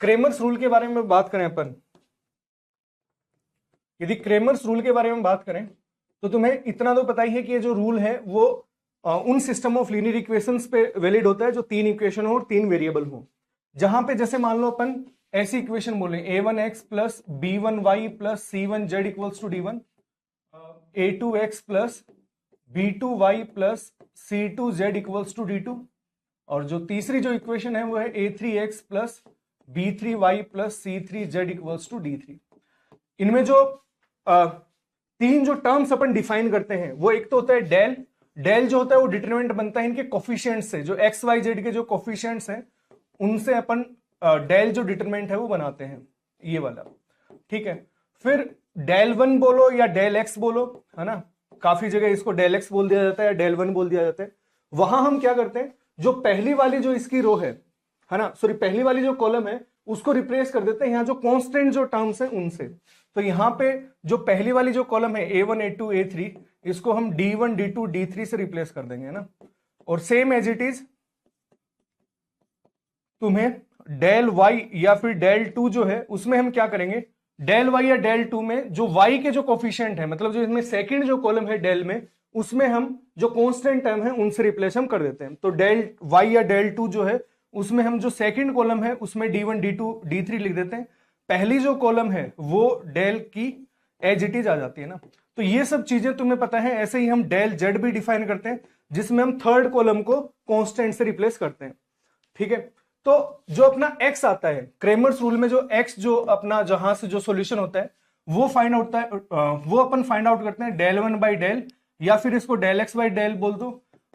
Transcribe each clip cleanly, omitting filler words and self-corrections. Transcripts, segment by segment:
Cramer's rule के बारे में बात करें अपन, यदि क्रेमर्स रूल के बारे में बात करें तो तुम्हें इतना तो पता ही है कि ये जो रूल है वो उन सिस्टम ऑफ लीनियर इक्वेशंस पे वैलिड होता है जो तीन इक्वेशन हो और तीन वेरिएबल हो। जहां पे जैसे मान लो अपन ऐसी इक्वेशन बोले a1x plus b1y plus c1z equals to d1, a2x plus b2y plus c2z equals to d2, और जो तीसरी जो इक्वेशन है वो है a3x plus b3y plus c3z equals to d3। इनमें जो तीन जो टर्म्स अपन डिफाइन करते हैं वो एक तो होता है डेल। डेल जो होता है वो डिटरमिनेंट बनता है इनके कोफिशिएंट्स से, जो एक्स वाई जेड के जो कोफिशिएंट्स हैं उनसे अपन डेल जो डिटरमिनेंट है वो बनाते हैं, ये वाला, ठीक है। फिर डेल वन बोलो या डेल एक्स बोलो, है ना, काफी जगह इसको डेल एक्स बोल दिया जाता है या डेल वन बोल दिया जाता है। वहां हम क्या करते हैं, जो पहली वाली जो इसकी रो है ना, सॉरी पहली वाली जो कॉलम है उसको रिप्लेस कर देते हैं यहाँ जो कांस्टेंट जो टर्म्स हैं उनसे। तो यहाँ पे जो पहली वाली जो कॉलम है a1 a2 a3, इसको हम d1 d2 d3 से रिप्लेस कर देंगे ना। और सेम एज इट इज तुम्हें डेल y या फिर डेल 2 जो है उसमें हम क्या करेंगे, डेल y या डेल 2 में जो y के जो कोफिशिएंट है, मतलब जो इसमें सेकंड जो कॉलम है डेल में, उसमें हम जो कांस्टेंट टर्म है उनसे रिप्लेस हम कर देते हैं। तो डेल y या डेल 2 जो है उसमें हम जो सेकंड कॉलम है उसमें d1 d2 d3 लिख देते हैं। पहली जो कॉलम है वो डेल की एज इट इज आ जाती है ना। तो ये सब चीजें तुम्हें पता है। ऐसे ही हम डेल जेड भी डिफाइन करते हैं जिसमें हम थर्ड कॉलम को कांस्टेंट से रिप्लेस करते हैं, ठीक है। तो जो अपना x आता है क्रेमर्स रूल में, जो x जो अपना जहां से जो सॉल्यूशन होता है वो फाइंड आउट होता है, वो अपन फाइंड आउट करते हैं डेल वन बाई डेल, या फिर इसको डेल एक्स बाई डेल बोल दो।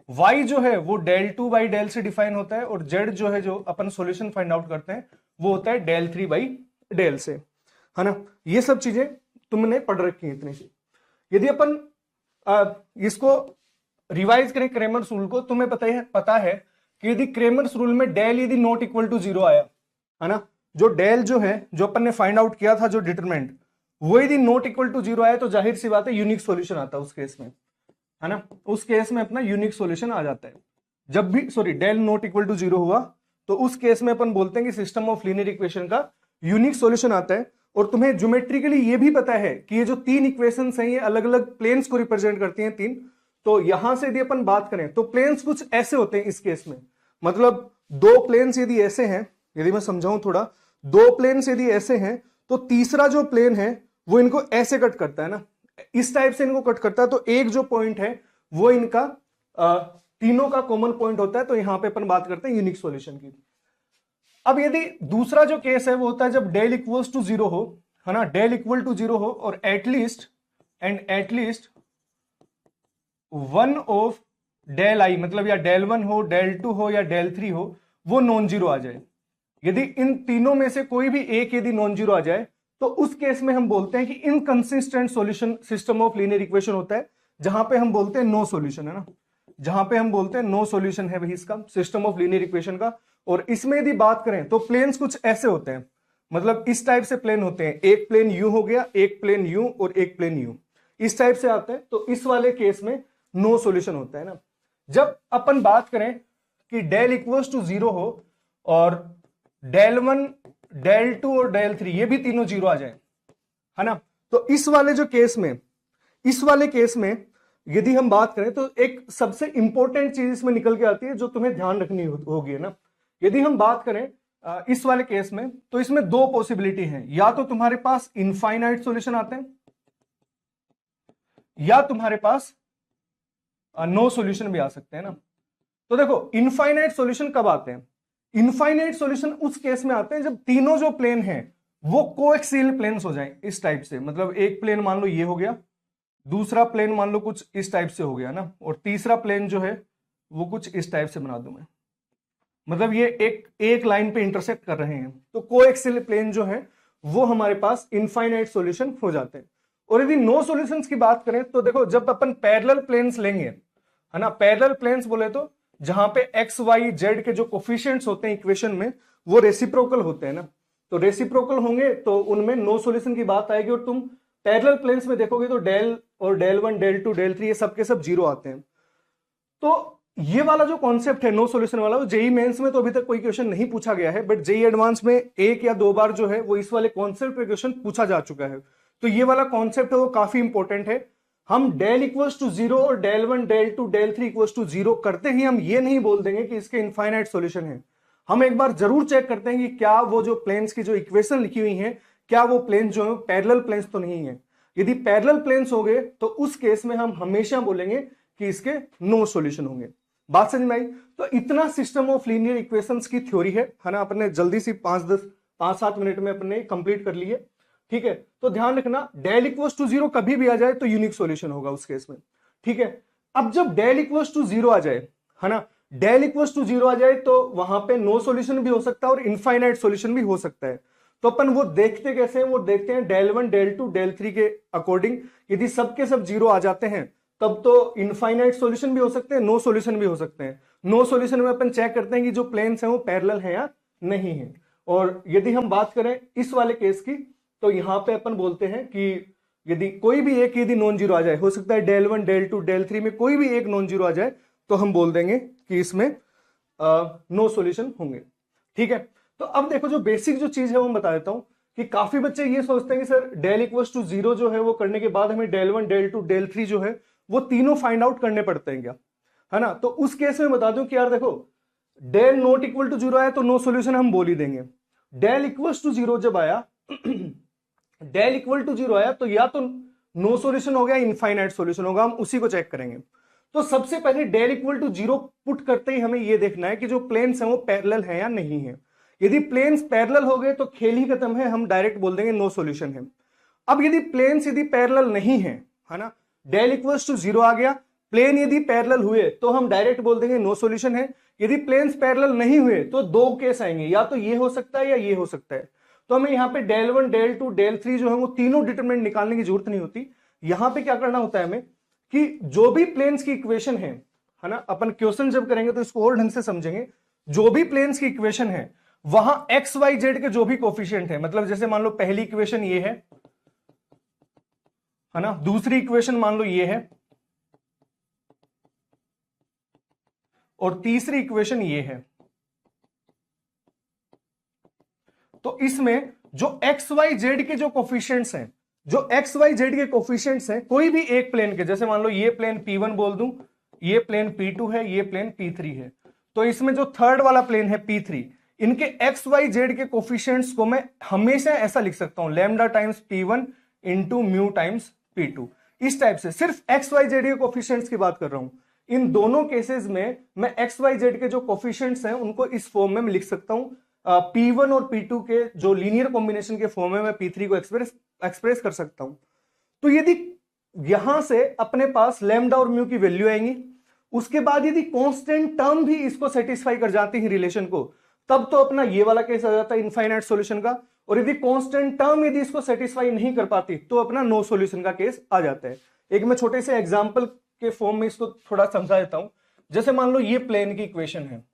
y जो है वो डेल टू बाई डेल से डिफाइन होता है, और z जो है जो अपन सॉल्यूशन फाइंड आउट करते हैं वो होता है डेल थ्री बाई डेल से, है ना। ये सब चीजें तुमने पढ़ रखी हैं इतनी सी। यदि अपन इसको रिवाइज करें क्रेमर्स रूल को, तुम्हें पता है कि यदि क्रेमर्स रूल में डेल यदि नॉट इक्वल टू जीरो आया, है ना, जो डेल जो है जो अपन ने फाइंड आउट किया था जो डिटरमिनेंट, वो यदि नॉट इक्वल टू जीरो आया तो जाहिर सी बात है यूनिक सॉल्यूशन आता है उस केस में, है ना। उस केस में अपना यूनिक सॉल्यूशन आ जाता है। जब भी del not equal to zero हुआ तो उस केस में अपन बोलते हैं कि सिस्टम ऑफ लीनियर इक्वेशन का यूनिक सॉल्यूशन आता है। और तुम्हें ज्योमेट्रिकली ये भी पता है कि ये जो तीन इक्वेशंस हैं ये अलग अलग प्लेन्स को रिप्रेजेंट करती हैं तीन। तो यहां से यदि अपन बात करें तो प्लेन्स कुछ ऐसे होते हैं इस केस में, मतलब दो प्लेन्स यदि ऐसे हैं, यदि मैं समझाऊं थोड़ा, दो प्लेन्स यदि ऐसे हैं तो तीसरा जो प्लेन है वो इनको ऐसे कट करता है ना, इस टाइप से इनको कट करता है। तो एक जो पॉइंट है वो इनका तीनों का कॉमन पॉइंट होता है। तो यहां पे अपन बात करते हैं यूनिक सॉल्यूशन की। अब यदि दूसरा जो केस है वो होता है जब डेल इक्वल्स टू जीरो हो, है ना, डेल इक्वल टू जीरो हो और at least one of del i, मतलब या डेल वन हो, डेल टू हो या डेल थ्री हो, वो नॉन जीरो आ जाए। यदि इन तीनों में से कोई भी एक यदि नॉन जीरो आ जाए तो उस केस में हम बोलते हैं कि inconsistent solution system of linear equation होता है, जहां पे हम बोलते हैं नो सॉल्यूशन, है ना, जहां पे हम बोलते हैं नो सॉल्यूशन है भाई इसका सिस्टम ऑफ लीनियर इक्वेशन का। और इसमें यदि बात करें तो प्लेन्स कुछ ऐसे होते हैं, मतलब इस टाइप से प्लेन होते हैं, एक प्लेन यू हो गया, एक प्लेन यू और एक प्लेन यू, इस टाइप से आते हैं। तो इस वाले केस में नो सॉल्यूशन होता है ना। जब अपन बात करें कि डेल इक्वल्स टू जीरो हो और डेल वन, डेल टू और डेल थ्री ये भी तीनों जीरो आ जाए, है ना, तो इस वाले जो केस में, इस वाले केस में यदि हम बात करें तो एक सबसे इंपॉर्टेंट चीज इसमें निकल के आती है जो तुम्हें ध्यान रखनी होगी, है ना। यदि हम बात करें इस वाले केस में तो इसमें दो पॉसिबिलिटी हैं, या तो तुम्हारे पास इनफाइनाइट सॉल्यूशन आते हैं या तुम्हारे पास नो सॉल्यूशन भी आ सकते हैं ना। तो देखो इनफाइनाइट सॉल्यूशन कब आते हैं, इनफाइनाइट सॉल्यूशन उस केस में आते हैं जब तीनों जो प्लेन हैं वो कोएक्सियल प्लेन्स हो जाएं इस टाइप से, मतलब एक प्लेन मान लो ये हो गया, दूसरा प्लेन मान लो कुछ इस टाइप से हो गया ना, और तीसरा प्लेन जो है वो कुछ इस टाइप से बना दूं मैं, मतलब ये एक लाइन पे इंटरसेक्ट कर रहे हैं। तो कोएक्सियल प्लेन जो है वो हमारे पास इनफाइनाइट सॉल्यूशन हो जाते हैं। और यदि नो सॉल्यूशंस की बात करें तो देखो जब अपन पैरेलल प्लेन्स लेंगे, है ना, पैरेलल प्लेन्स बोले तो जहां पे एक्स वाई जेड के जो कोफिशिएंट्स होते हैं इक्वेशन में वो रेसिप्रोकल होते हैं ना, तो रेसिप्रोकल होंगे तो उनमें नो सॉल्यूशन की बात आएगी। और तुम पैरेलल प्लेन्स में देखोगे तो डेल और del one, del two, del three ये सब के सब जीरो आते हैं। तो ये वाला जो कॉन्सेप्ट है नो सॉल्यूशन वाला, वो जेई मेंस में तो अभी तक कोई क्वेश्चन नहीं पूछा गया है, बट जेई एडवांस में एक या दो बार जो है वो इस वाले कॉन्सेप्ट पे क्वेश्चन पूछा जा चुका है। तो ये वाला कॉन्सेप्ट है वो काफी इंपॉर्टेंट है। हम डेल इक्वल्स टू जीरो और del one del two del three equals to zero करते ही हम ये नहीं बोल देंगे कि इसके इनफाइनाइट सॉल्यूशन है। हम एक बार जरूर चेक करते हैं कि क्या वो जो प्लेन्स की जो इक्वेशन लिखी हुई है, क्या वो प्लेन जो है पैरेलल प्लेन्स तो नहीं है। यदि पैरेलल प्लेन्स हो गए तो उस केस में हम हमेशा बोलेंगे कि इसके नो सॉल्यूशन होंगे। बात समझ में आई? तो इतना सिस्टम ऑफ लीनियर इक्वेशंस की थ्योरी है ना, अपने जल्दी सी 5-7 मिनट में अपने कंप्लीट कर लिए। ठीक है, तो ध्यान रखना डेल इक्वल्स टू जीरो कभी भी आ जाए तो यूनिक सॉल्यूशन होगा उस केस में। ठीक है, अब जब डेल इक्वल्स टू जीरो आ जाए, है ना, डेल इक्वल्स टू जीरो आ जाए तो वहां पे नो सॉल्यूशन भी हो सकता है और इनफाइनाइट सॉल्यूशन भी हो सकता है। तो अपन वो देखते कैसे हैं, वो देखते हैं del one del two del three के अकॉर्डिंग। यदि सबके सब जीरो आ जाते हैं तब तो इनफाइनाइट सॉल्यूशन भी हो सकते हैं, नो सॉल्यूशन भी हो सकते हैं। नो सॉल्यूशन में अपन चेक करते हैं कि जो प्लेन्स हैं वो पैरेलल है या नहीं है। और यदि हम बात करें इस वाले केस की, तो यहां पे अपन बोलते हैं कि यदि कोई भी एक यदि नॉन जीरो आ जाए, हो सकता है del one del two del three में कोई भी एक नॉन जीरो आ जाए, तो हम बोल देंगे कि इसमें नो सॉल्यूशन होंगे। ठीक है, तो अब देखो जो बेसिक जो चीज है वो मैं बता देता हूं कि काफी बच्चे ये सोचते हैं कि sir del equals to zero जो है वो करने के बाद हमें del one del two del three जो है वो तीनों फाइंड आउट करने पड़ते हैं क्या, है ना। तो उस केस में बता दूं कि यार देखो del not equal to zero आया तो नो सॉल्यूशन हम बोल ही देंगे। डेल इक्वल्स टू जीरो जब आया डेल इक्वल टू जीरो आया तो या तो नो सॉल्यूशन हो गया, इनफाइनाइट सॉल्यूशन होगा, हम उसी को चेक करेंगे। तो सबसे पहले del equal to zero put करते ही हमें यह देखना है कि जो प्लेन्स हैं वो पैरेलल है या नहीं है। यदि प्लेन्स पैरेलल हो गए तो खेल ही खत्म है, हम डायरेक्ट बोल देंगे नो सॉल्यूशन है। अब यदि प्लेन्स यदि पैरेलल नहीं है, है ना, डेल इक्वल्स टू जीरो आ गया, प्लेन यदि पैरेलल हुए तो हम डायरेक्ट बोल देंगे नो सॉल्यूशन है। यदि प्लेन्स पैरेलल नहीं हुए तो दो केस आएंगे, या तो ये हो सकता है या ये हो सकता है। तो हमें यहाँ पे del one del two del three जो है वो तीनों डिटरमिनेंट निकालने की जरूरत नहीं होती। यहां पे क्या करना होता है हमें कि जो भी प्लेन्स की इक्वेशन है ना, अपन क्वेश्चन जब करेंगे तो इसको और ढंग से समझेंगे। जो भी प्लेन्स की इक्वेशन है वहां एक्स वाई जेड के जो भी कोफिशिएंट है, मतलब जैसे मान लो पहली इक्वेशन ये है ना, दूसरी इक्वेशन मान लो ये है, और तीसरी इक्वेशन ये है। तो इसमें जो एक्स वाई जेड के जो कोफिशिएंट्स हैं, जो एक्स वाई जेड के कोफिशिएंट्स हैं कोई भी एक प्लेन के, जैसे मान लो ये प्लेन P1 बोल दूं, ये प्लेन P2 है, ये प्लेन P3 है, तो इसमें जो थर्ड वाला प्लेन है P3, इनके एक्स वाई जेड के कोफिशिएंट्स को मैं हमेशा ऐसा लिख सकता हूं lambda times P1 into mu times P2। इस टाइप से सिर्फ एक्स वाई जेड के कोफिशिएंट्स की बात कर रहा हूं। इन दोनों केसेस में मैं एक्स वाई जेड के जो कोफिशिएंट्स हैं उनको इस फॉर्म में लिख सकता हूं। P1 और P2 के जो लीनियर कॉम्बिनेशन के फॉर्म में मैं P3 को एक्सप्रेस कर सकता हूं। तो यदि यहां से अपने पास लैम्डा और म्यू की वैल्यू आएंगी, उसके बाद यदि कांस्टेंट टर्म भी इसको सेटिस्फाई कर जाती है रिलेशन को, तब तो अपना ये वाला केस आ जाता है इनफाइनाइट सॉल्यूशन का। और यदि कांस्टेंट टर्म यदि इसको सेटिस्फाई नहीं कर पाती तो अपना नो सॉल्यूशन का केस आ जाता है। एक मैं छोटे से एग्जांपल के फॉर्म में इसको थोड़ा समझा देता हूं। जैसे मान लो ये प्लेन की इक्वेशन है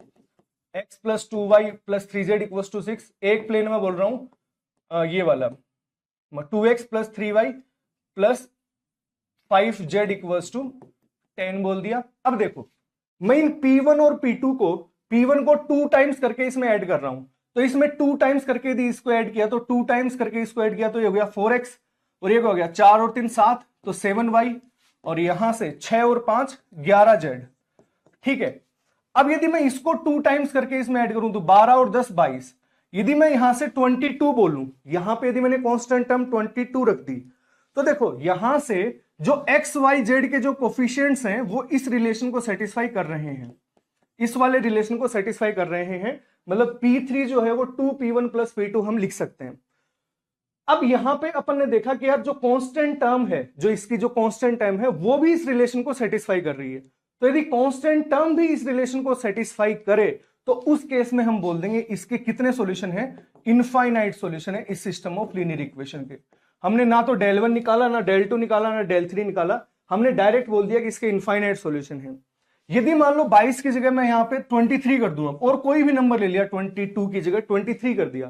x plus 2y plus 3z equals to 6। एक प्लेन में बोल रहा हूं ये वाला 2x plus 3y plus 5z equals to 10 बोल दिया। अब देखो मैं इन P1 और P2 को P1 को 2 टाइम्स करके इसमें ऐड कर रहा हूं, तो इसमें 2 टाइम्स करके यदि इसको ऐड किया तो 2 टाइम्स करके इसको ऐड किया तो ये हो गया 4x, और ये हो गया 4 और 3 7 तो 7y, और यहां से 6 और 5 11z। ठीक है, अब यदि मैं इसको 2 टाइम्स करके इसमें ऐड करूं तो 12 और 10 22। यदि मैं यहां से 22 बोलूं, यहां पे यदि मैंने कांस्टेंट टर्म 22 रख दी, तो देखो यहां से जो एक्स वाई जेड के जो कोफिशिएंट्स हैं वो इस रिलेशन को सेटिस्फाई कर रहे हैं, इस वाले रिलेशन को सेटिस्फाई कर रहे हैं। मतलब P3 जो है वो 2P1 प्लस P2 हम लिख सकते हैं। अब यहां पे अपन ने देखा कि यार जो कांस्टेंट टर्म है, जो इसकी जो कांस्टेंट टर्म है वो भी इस रिलेशन को सेटिस्फाई कर रही है। तो यदि कांस्टेंट टर्म भी इस रिलेशन को सेटिस्फाई करे तो उस केस में हम बोल देंगे इसके कितने सॉल्यूशन है, इनफाइनाइट सॉल्यूशन है इस सिस्टम ऑफ लीनियर इक्वेशन के। हमने ना तो डेल वन निकाला, ना डेल टू निकाला, ना डेल थ्री निकाला, हमने डायरेक्ट बोल दिया कि इसके इनफाइनाइट सॉल्यूशन है। यदि मान लो 22 की जगह मैं यहाँ पे 23 कर दूंगा और कोई भी नंबर ले लिया, 22 की जगह 23 कर दिया,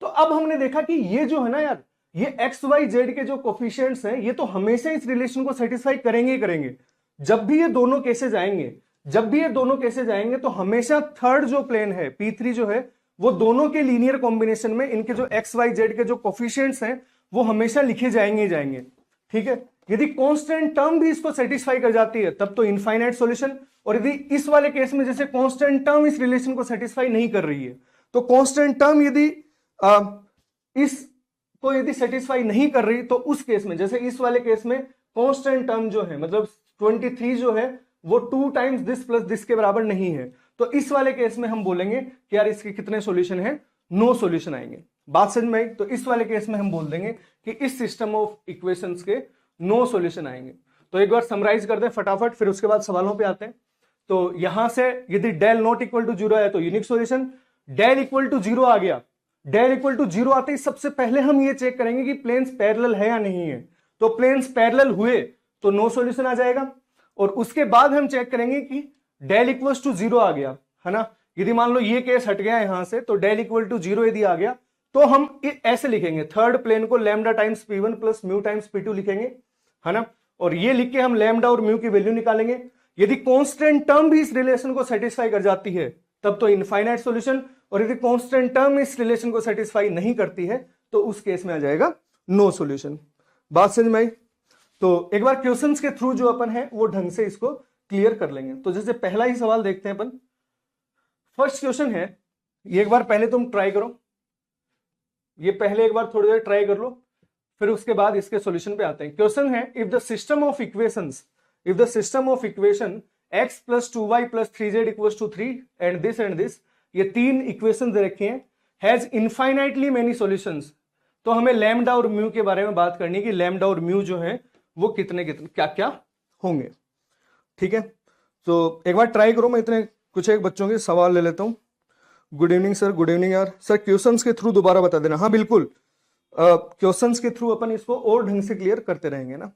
तो अब हमने देखा कि ये जो है ना यार, ये एक्स वाई जेड के जो कोफिशिएंट्स हैं ये तो हमेशा इस रिलेशन को सेटिस्फाई करेंगे ही करेंगे। जब भी ये दोनों केसेस आएंगे, जब भी ये दोनों केसेस आएंगे तो हमेशा थर्ड जो प्लेन है P3 जो है वो दोनों के लीनियर कॉम्बिनेशन में इनके जो एक्स वाई जेड के जो कोफिशिएंट्स हैं वो हमेशा लिखे जाएंगे ही जाएंगे। ठीक है, यदि कांस्टेंट टर्म भी इसको सेटिस्फाई कर जाती है तब तो इनफाइनाइट सॉल्यूशन, और यदि इस वाले केस में जैसे कांस्टेंट टर्म इस रिलेशन को सेटिस्फाई नहीं कर रही है तो कांस्टेंट टर्म यदि इसको यदि सेटिस्फाई नहीं कर रही तो उस केस में, जैसे इस वाले केस में कांस्टेंट टर्म जो है मतलब 23 जो है वो 2 टाइम्स दिस प्लस दिस के बराबर नहीं है, तो इस वाले केस में हम बोलेंगे कि यार इसके कितने सॉल्यूशन है, नो सॉल्यूशन आएंगे। बात समझ में आई? तो इस वाले केस में हम बोल देंगे कि इस सिस्टम ऑफ इक्वेशंस के नो सॉल्यूशन आएंगे। तो एक बार समराइज कर दें फटाफट, फिर उसके बाद सवालों पे आते हैं। तो यहां से यदि डेल नॉट इक्वल टू 0 है तो unique solution, del equal to 0 आ गया, डेल इक्वल टू 0 आते ही सबसे पहले हम ये चेक करेंगे कि प्लेन्स पैरेलल है या नहीं है। तो प्लेन्स पैरेलल हुए तो नो सॉल्यूशन आ जाएगा, और उसके बाद हम चेक करेंगे कि डेल इक्वल टू 0 आ गया है ना। यदि मान लो ये केस हट गया यहां से तो डेल इक्वल टू 0 यदि आ गया तो हम ऐसे लिखेंगे, थर्ड प्लेन को lambda times P1 plus mu times P2 लिखेंगे है ना, और ये लिख के हम लैम्डा और म्यू की वैल्यू निकालेंगे। यदि कांस्टेंट टर्म भी इस रिलेशन को सेटिस्फाई कर जाती है तब तो इनफाइनाइट सॉल्यूशन, और यदि कांस्टेंट टर्म इस रिलेशन को सेटिस्फाई नहीं करती है तो उस केस में आ जाएगा नो सॉल्यूशन। बात समझ में आई? तो एक बार क्वेश्चंस के थ्रू जो अपन है वो ढंग से इसको क्लियर कर लेंगे। तो जैसे पहला ही सवाल देखते हैं अपन, फर्स्ट क्वेश्चन है, ये एक बार पहले तुम ट्राई करो, ये पहले एक बार थोड़ी देर ट्राई कर लो, फिर उसके बाद इसके सॉल्यूशन पे आते हैं। क्वेश्चन है, if the system of equations, if the system of equation x plus 2y plus 3z equals to 3 and this, ये तीन इक्वेशन दे रखे हैं, हैज इनफाइनाइटली मेनी सॉल्यूशंस। तो हमें लैम्डा और म्यू के बारे में बात करनी है कि लैम्डा और म्यू जो है वो कितने कितने क्या क्या होंगे। ठीक है, तो एक बार ट्राई करो, मैं इतने कुछ एक बच्चों के सवाल ले लेता हूं। Good evening sir. Good evening यार। सर क्वेश्चंस के थ्रू दोबारा बता देना। हाँ बिल्कुल, क्वेश्चंस के थ्रू अपन इसको और ढंग से क्लियर करते रहेंगे ना।